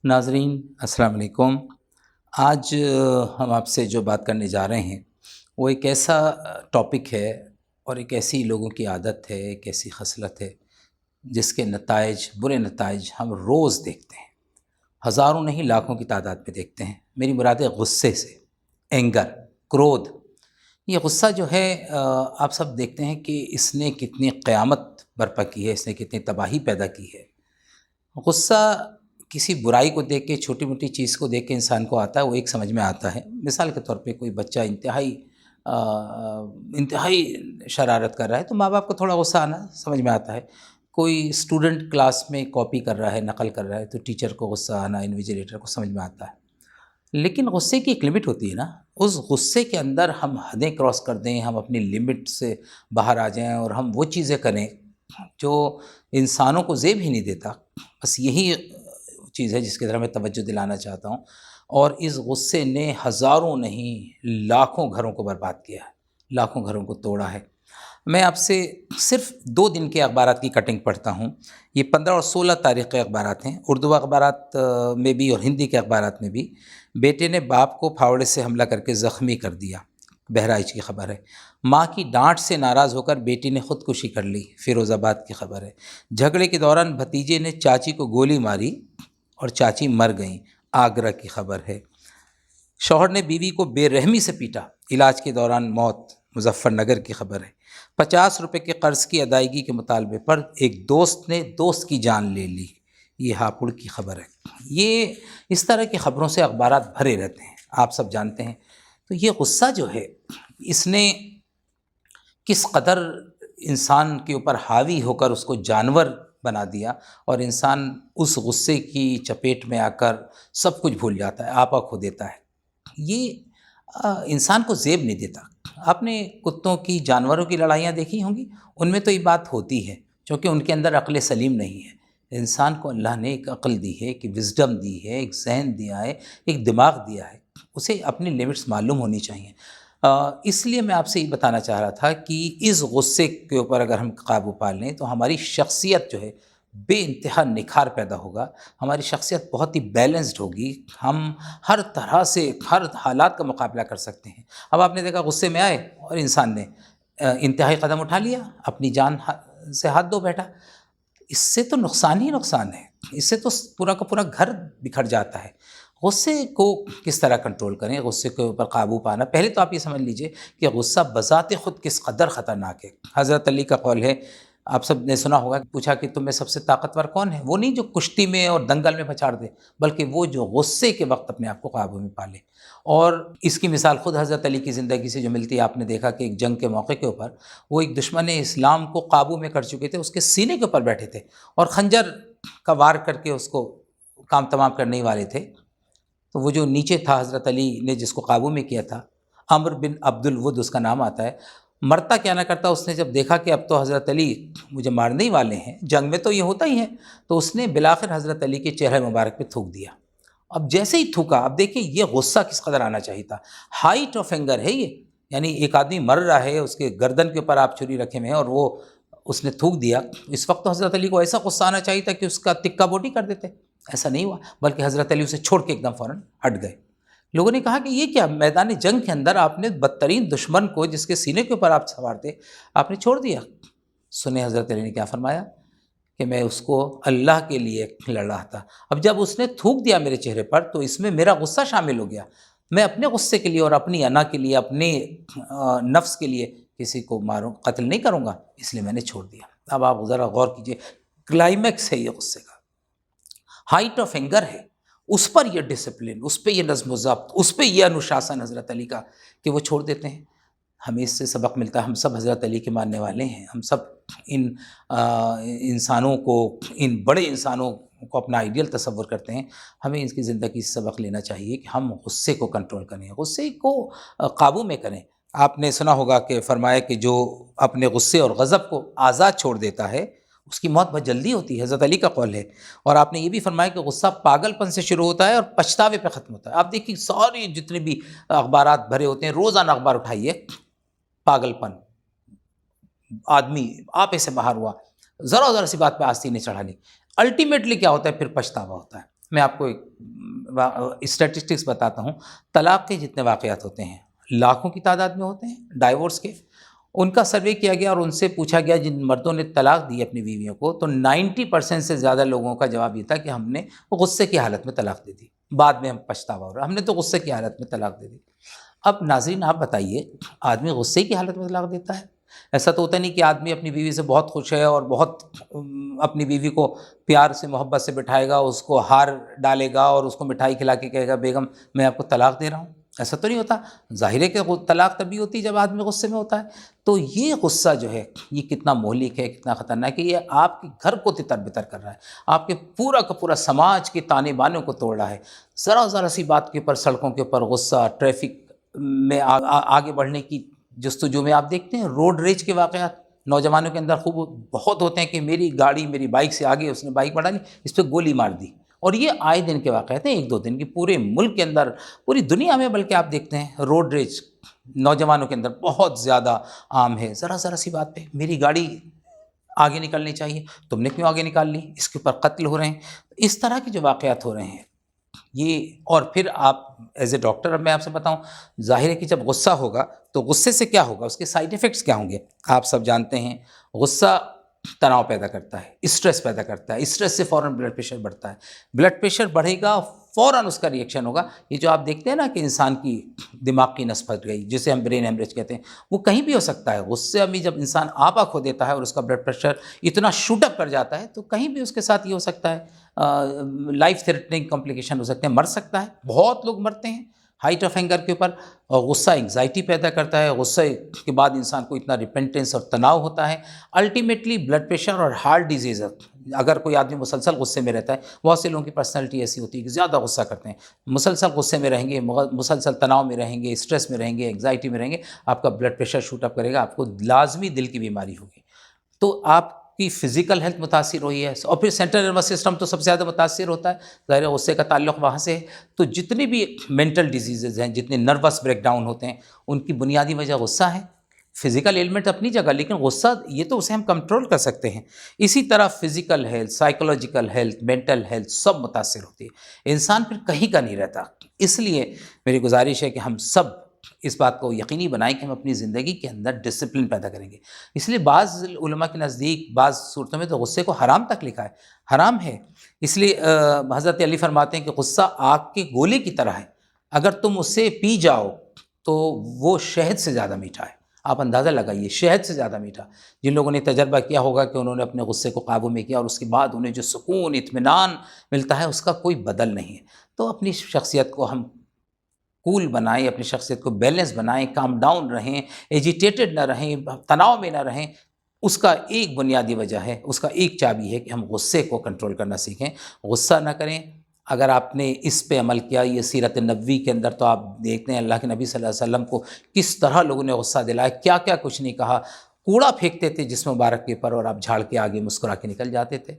ناظرین السلام علیکم۔ آج ہم آپ سے جو بات کرنے جا رہے ہیں وہ ایک ایسا ٹاپک ہے اور ایک ایسی لوگوں کی عادت ہے، ایک ایسی خصلت ہے جس کے نتائج، برے نتائج ہم روز دیکھتے ہیں، ہزاروں نہیں لاکھوں کی تعداد میں دیکھتے ہیں۔ میری مراد ہے غصے سے، اینگر، کرودھ۔ یہ غصہ جو ہے آپ سب دیکھتے ہیں کہ اس نے کتنی قیامت برپا کی ہے، اس نے کتنی تباہی پیدا کی ہے۔ غصہ کسی برائی کو دیکھ کے، چھوٹی موٹی چیز کو دیکھ کے انسان کو آتا ہے، وہ ایک سمجھ میں آتا ہے۔ مثال کے طور پہ کوئی بچہ انتہائی شرارت کر رہا ہے تو ماں باپ کو تھوڑا غصہ آنا سمجھ میں آتا ہے۔ کوئی اسٹوڈنٹ کلاس میں کاپی کر رہا ہے، نقل کر رہا ہے تو ٹیچر کو غصہ آنا، انویجیلیٹر کو سمجھ میں آتا ہے۔ لیکن غصے کی ایک لمٹ ہوتی ہے نا، اس غصے کے اندر ہم حدیں کراس کر دیں، ہم اپنی لمٹ سے باہر آ جائیں اور ہم وہ چیزیں کریں جو انسانوں کو زیب ہی نہیں دیتا۔ بس یہی چیز ہے جس کی طرف میں توجہ دلانا چاہتا ہوں۔ اور اس غصے نے ہزاروں نہیں لاکھوں گھروں کو برباد کیا ہے، لاکھوں گھروں کو توڑا ہے۔ میں آپ سے صرف 2 دن کے اخبارات کی کٹنگ پڑھتا ہوں۔ یہ 15 اور 16 تاریخ کے اخبارات ہیں، اردو اخبارات میں بھی اور ہندی کے اخبارات میں بھی۔ بیٹے نے باپ کو پھاوڑے سے حملہ کر کے زخمی کر دیا، بہرائچ کی خبر ہے۔ ماں کی ڈانٹ سے ناراض ہو کر بیٹی نے خودکشی کر لی، فیروز آباد کی خبر ہے۔ جھگڑے کے دوران بھتیجے نے چاچی کو گولی ماری اور چاچی مر گئیں، آگرہ کی خبر ہے۔ شوہر نے بیوی کو بے رحمی سے پیٹا، علاج کے دوران موت، مظفر نگر کی خبر ہے۔ 50 روپے کے قرض کی ادائیگی کے مطالبے پر ایک دوست نے دوست کی جان لے لی، یہ ہاپوڑ کی خبر ہے۔ یہ اس طرح کی خبروں سے اخبارات بھرے رہتے ہیں، آپ سب جانتے ہیں۔ تو یہ غصہ جو ہے اس نے کس قدر انسان کے اوپر حاوی ہو کر اس کو جانور بنا دیا، اور انسان اس غصے کی چپیٹ میں آ کر سب کچھ بھول جاتا ہے، آپا کھو دیتا ہے۔ یہ انسان کو زیب نہیں دیتا۔ آپ نے کتوں کی، جانوروں کی لڑائیاں دیکھی ہوں گی، ان میں تو یہ بات ہوتی ہے کیونکہ ان کے اندر عقل سلیم نہیں ہے۔ انسان کو اللہ نے ایک عقل دی ہے، ایک وزڈم دی ہے، ایک ذہن دیا ہے، ایک دماغ دیا ہے، اسے اپنی لیمٹس معلوم ہونی چاہیے۔ اس لیے میں آپ سے یہ بتانا چاہ رہا تھا کہ اس غصے کے اوپر اگر ہم قابو پا لیں تو ہماری شخصیت جو ہے بے انتہا نکھار پیدا ہوگا، ہماری شخصیت بہت ہی بیلنسڈ ہوگی، ہم ہر طرح سے ہر حالات کا مقابلہ کر سکتے ہیں۔ اب آپ نے دیکھا غصے میں آئے اور انسان نے انتہائی قدم اٹھا لیا، اپنی جان سے ہاتھ دھو بیٹھا، اس سے تو نقصان ہی نقصان ہے، اس سے تو پورا کا پورا گھر بکھر جاتا ہے۔ غصے کو کس طرح کنٹرول کریں، غصے کے اوپر قابو پانا، پہلے تو آپ یہ سمجھ لیجئے کہ غصہ بذات خود کس قدر خطرناک ہے۔ حضرت علی کا قول ہے، آپ سب نے سنا ہوگا، پوچھا کہ تم میں سب سے طاقتور کون ہے؟ وہ نہیں جو کشتی میں اور دنگل میں پھچاڑ دے، بلکہ وہ جو غصے کے وقت اپنے آپ کو قابو میں پا لے۔ اور اس کی مثال خود حضرت علی کی زندگی سے جو ملتی ہے، آپ نے دیکھا کہ ایک جنگ کے موقع کے اوپر وہ ایک دشمن اسلام کو قابو میں کر چکے تھے، اس کے سینے کے اوپر بیٹھے تھے اور خنجر کا وار کر کے اس کو کام تمام کرنے ہی والے تھے۔ تو وہ جو نیچے تھا، حضرت علی نے جس کو قابو میں کیا تھا، عمرو بن عبد الود اس کا نام آتا ہے، مرتا کیا نہ کرتا، اس نے جب دیکھا کہ اب تو حضرت علی مجھے مارنے ہی والے ہیں، جنگ میں تو یہ ہوتا ہی ہے، تو اس نے بلاخر حضرت علی کے چہرے مبارک پہ تھوک دیا۔ اب جیسے ہی تھوکا، اب دیکھیں یہ غصہ کس قدر آنا چاہیے تھا، ہائٹ آف اینگر ہے یہ، یعنی ایک آدمی مر رہا ہے، اس کے گردن کے اوپر آپ چھری رکھے ہوئے ہیں اور وہ اس نے تھوک دیا۔ اس وقت تو حضرت علی کو ایسا غصہ آنا چاہیے تھا کہ اس کا تکہ بوٹی کر دیتے، ایسا نہیں ہوا، بلکہ حضرت علی اسے چھوڑ کے ایک دم فوراً ہٹ گئے۔ لوگوں نے کہا کہ یہ کیا، میدان جنگ کے اندر آپ نے بدترین دشمن کو جس کے سینے کے اوپر آپ سوار تھے، آپ نے چھوڑ دیا۔ سنیں حضرت علی نے کیا فرمایا کہ میں اس کو اللہ کے لیے لڑ رہا تھا، اب جب اس نے تھوک دیا میرے چہرے پر تو اس میں میرا غصہ شامل ہو گیا، میں اپنے غصے کے لیے اور اپنی انا کے لیے، اپنے نفس کے لیے کسی کو قتل نہیں کروں گا، اس لیے میں نے چھوڑ دیا۔ اب آپ ذرا غور کیجئے، کلائمیکس ہے یہ غصے کا، ہائٹ آف اینگر ہے، اس پر یہ ڈسپلن، اس پہ یہ نظم و ضبط، اس پہ یہ انوشاسن حضرت علی کا کہ وہ چھوڑ دیتے ہیں۔ ہمیں اس سے سبق ملتا ہے، ہم سب حضرت علی کے ماننے والے ہیں، ہم سب ان انسانوں کو، ان بڑے انسانوں کو اپنا آئیڈیل تصور کرتے ہیں۔ ہمیں اس کی زندگی سے سبق لینا چاہیے کہ ہم غصے کو کنٹرول کریں، غصے کو قابو میں کریں۔ آپ نے سنا ہوگا کہ فرمایا کہ جو اپنے غصے اور غضب کو آزاد چھوڑ دیتا ہے اس کی موت بہت جلدی ہوتی ہے، حضرت علی کا قول ہے۔ اور آپ نے یہ بھی فرمایا کہ غصہ پاگل پن سے شروع ہوتا ہے اور پچھتاوے پہ ختم ہوتا ہے۔ آپ دیکھیے ساری جتنے بھی اخبارات بھرے ہوتے ہیں، روزانہ اخبار اٹھائیے، پاگل پن، آدمی آپے سے باہر ہوا، ذرا سی بات پہ آستین چڑھا لی، الٹیمیٹلی کیا ہوتا ہے، پھر پچھتاوا ہوتا ہے۔ میں آپ کو ایک اسٹیٹسٹکس بتاتا ہوں. طلاق کے جتنے واقعات ہوتے ہیں لاکھوں کی تعداد میں ہوتے ہیں ڈائیورس کے. ان کا سروے کیا گیا اور ان سے پوچھا گیا جن مردوں نے طلاق دی اپنی بیویوں کو، تو 90% سے زیادہ لوگوں کا جواب یہ تھا کہ ہم نے غصے کی حالت میں طلاق دے دی، بعد میں ہم پچھتاوا ہو رہا ہم نے تو غصے کی حالت میں طلاق دے دی. اب ناظرین آپ بتائیے، آدمی غصے کی حالت میں طلاق دیتا ہے؟ ایسا تو ہوتا نہیں کہ آدمی اپنی بیوی سے بہت خوش ہے اور بہت اپنی بیوی کو پیار سے محبت سے بٹھائے گا، اس کو ہار ڈالے گا اور اس کو مٹھائی کھلا کے کہے گا بیگم میں آپ کو طلاق دے رہا ہوں. ایسا تو نہیں ہوتا. ظاہر ہے کہ طلاق تبھی ہوتی ہے جب آدمی غصے میں ہوتا ہے. تو یہ غصہ جو ہے یہ کتنا مہلک ہے، کتنا خطرناک ہے. یہ آپ کے گھر کو تتر بتر کر رہا ہے، آپ کے پورا کا پورا سماج کے تانے بانوں کو توڑ رہا ہے. ذرا سی بات کے اوپر سڑکوں کے اوپر غصہ، ٹریفک میں آگے بڑھنے کی جستجو میں آپ دیکھتے ہیں روڈ ریج کے واقعات نوجوانوں کے اندر خوب بہت ہوتے ہیں کہ میری گاڑی میری بائک سے آگے، اس نے بائک بڑھا لی، اس پہ گولی مار دی. اور یہ آئے دن کے واقعات ہیں، ایک دو دن کی، پورے ملک کے اندر، پوری دنیا میں بلکہ آپ دیکھتے ہیں روڈ ریج نوجوانوں کے اندر بہت زیادہ عام ہے. ذرا سی بات پہ میری گاڑی آگے نکلنی چاہیے، تم نے کیوں آگے نکال لی، اس کے اوپر قتل ہو رہے ہیں. اس طرح کے جو واقعات ہو رہے ہیں یہ. اور پھر آپ ایز اے ڈاکٹر اب میں آپ سے بتاؤں، ظاہر ہے کہ جب غصہ ہوگا تو غصے سے کیا ہوگا، اس کے سائیڈ ایفیکٹس کیا ہوں گے. آپ سب جانتے ہیں غصہ تناؤ پیدا کرتا ہے، اسٹریس پیدا کرتا ہے، اسٹریس سے فوراً بلڈ پریشر بڑھتا ہے، بلڈ پریشر بڑھے گا فوراً اس کا ریئیکشن ہوگا. یہ جو آپ دیکھتے ہیں نا کہ انسان کی دماغ کی نس پھٹ گئی جسے ہم برین ہیمریج کہتے ہیں، وہ کہیں بھی ہو سکتا ہے. غصے میں جب انسان آپا کھو دیتا ہے اور اس کا بلڈ پریشر اتنا شوٹ اپ کر جاتا ہے تو کہیں بھی اس کے ساتھ یہ ہو سکتا ہے، لائف تھریٹنگ کمپلیکیشن ہو سکتے ہیں، مر سکتا ہے. بہت لوگ مرتے ہیں ہائٹ آف اینگر کے اوپر. اور غصہ انگزائٹی پیدا کرتا ہے، غصے کے بعد انسان کو اتنا ریپینٹنس اور تناؤ ہوتا ہے. الٹیمیٹلی بلڈ پریشر اور ہارٹ ڈیزیز، اگر کوئی آدمی مسلسل غصے میں رہتا ہے، بہت سے لوگوں کی پرسنالٹی ایسی ہوتی ہے کہ زیادہ غصہ کرتے ہیں، مسلسل غصے میں رہیں گے، مسلسل تناؤ میں رہیں گے، اسٹریس میں رہیں گے، انگزائٹی میں رہیں گے، آپ کا بلڈ پریشر شوٹ اپ کرے گا، آپ کو لازمی دل کی بیماری ہوگی. تو آپ کی فزیکل ہیلتھ متاثر ہوئی ہے. اور پھر سینٹرل نروس سسٹم تو سب سے زیادہ متاثر ہوتا ہے، ظاہر ہے غصے کا تعلق وہاں سے ہے. تو جتنی بھی مینٹل ڈیزیزز ہیں، جتنے نروس بریک ڈاؤن ہوتے ہیں، ان کی بنیادی وجہ غصہ ہے. فزیکل ایلمنٹ اپنی جگہ، لیکن غصہ یہ تو اسے ہم کنٹرول کر سکتے ہیں. اسی طرح physical health, psychological health, mental health سب متاثر ہوتی ہے. انسان پھر کہیں کا نہیں رہتا. اس لیے میری گزارش ہے کہ ہم سب اس بات کو یقینی بنائیں کہ ہم اپنی زندگی کے اندر ڈسپلن پیدا کریں گے. اس لیے بعض علماء کے نزدیک بعض صورتوں میں تو غصے کو حرام تک لکھا ہے، حرام ہے. اس لیے حضرت علی فرماتے ہیں کہ غصہ آگ کے گولے کی طرح ہے، اگر تم اسے پی جاؤ تو وہ شہد سے زیادہ میٹھا ہے. آپ اندازہ لگائیے، شہد سے زیادہ میٹھا. جن لوگوں نے تجربہ کیا ہوگا کہ انہوں نے اپنے غصے کو قابو میں کیا اور اس کے بعد انہیں جو سکون، اطمینان ملتا ہے اس کا کوئی بدل نہیں ہے. تو اپنی شخصیت کو ہم کول بنائیں، اپنی شخصیت کو بیلنس بنائیں، کام ڈاؤن رہیں، ایجیٹیٹڈ نہ رہیں، تناؤ میں نہ رہیں. اس کا ایک بنیادی وجہ ہے، اس کا ایک چابی ہے کہ ہم غصے کو کنٹرول کرنا سیکھیں، غصہ نہ کریں. اگر آپ نے اس پہ عمل کیا، یہ سیرت نبوی کے اندر تو آپ دیکھتے ہیں اللہ کے نبی صلی اللہ علیہ وسلم کو کس طرح لوگوں نے غصہ دلایا، کیا کیا کچھ نہیں کہا. کوڑا پھینکتے تھے جسم مبارک کے اوپر اور آپ جھاڑ کے آگے مسکرا کے نکل جاتے تھے.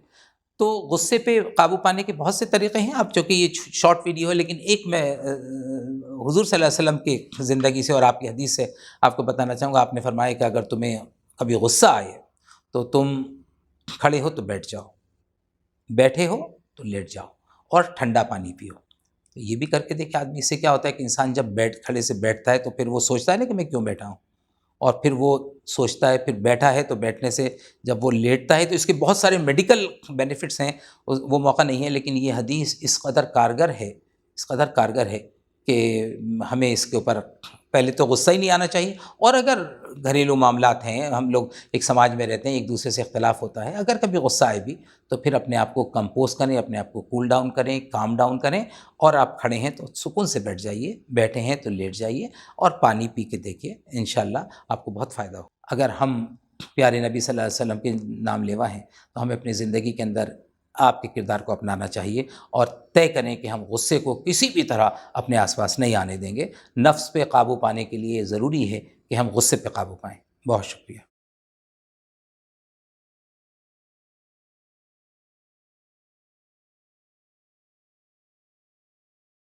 تو غصے پہ قابو پانے کے بہت سے طریقے ہیں. اب چونکہ یہ شارٹ ویڈیو ہے، لیکن ایک میں حضور صلی اللہ علیہ وسلم کی زندگی سے اور آپ کی حدیث سے آپ کو بتانا چاہوں گا. آپ نے فرمایا کہ اگر تمہیں کبھی غصہ آئے تو تم کھڑے ہو تو بیٹھ جاؤ، بیٹھے ہو تو لیٹ جاؤ، اور ٹھنڈا پانی پیو. تو یہ بھی کر کے دیکھیں آدمی. اس سے کیا ہوتا ہے کہ انسان جب کھڑے سے بیٹھتا ہے تو پھر وہ سوچتا ہے نا کہ میں کیوں بیٹھا ہوں، اور پھر وہ سوچتا ہے، پھر بیٹھا ہے تو بیٹھنے سے جب وہ لیٹتا ہے تو اس کے بہت سارے میڈیکل بینیفٹس ہیں. وہ موقع نہیں ہے، لیکن یہ حدیث اس قدر کارگر ہے کہ ہمیں اس کے اوپر پہلے تو غصہ ہی نہیں آنا چاہیے. اور اگر گھریلو معاملات ہیں، ہم لوگ ایک سماج میں رہتے ہیں، ایک دوسرے سے اختلاف ہوتا ہے، اگر کبھی غصہ آئے بھی تو پھر اپنے آپ کو کمپوز کریں، اپنے آپ کو کول ڈاؤن کریں، کام ڈاؤن کریں. اور آپ کھڑے ہیں تو سکون سے بیٹھ جائیے، بیٹھے ہیں تو لیٹ جائیے اور پانی پی کے دیکھیے، انشاءاللہ آپ کو بہت فائدہ ہو. اگر ہم پیارے نبی صلی اللہ علیہ وسلم کے نام لیوا ہیں تو ہمیں اپنی زندگی کے اندر آپ کے کردار کو اپنانا چاہیے اور طے کریں کہ ہم غصے کو کسی بھی طرح اپنے آس پاس نہیں آنے دیں گے. نفس پہ قابو پانے کے لیے ضروری ہے کہ ہم غصے پہ قابو پائیں. بہت شکریہ.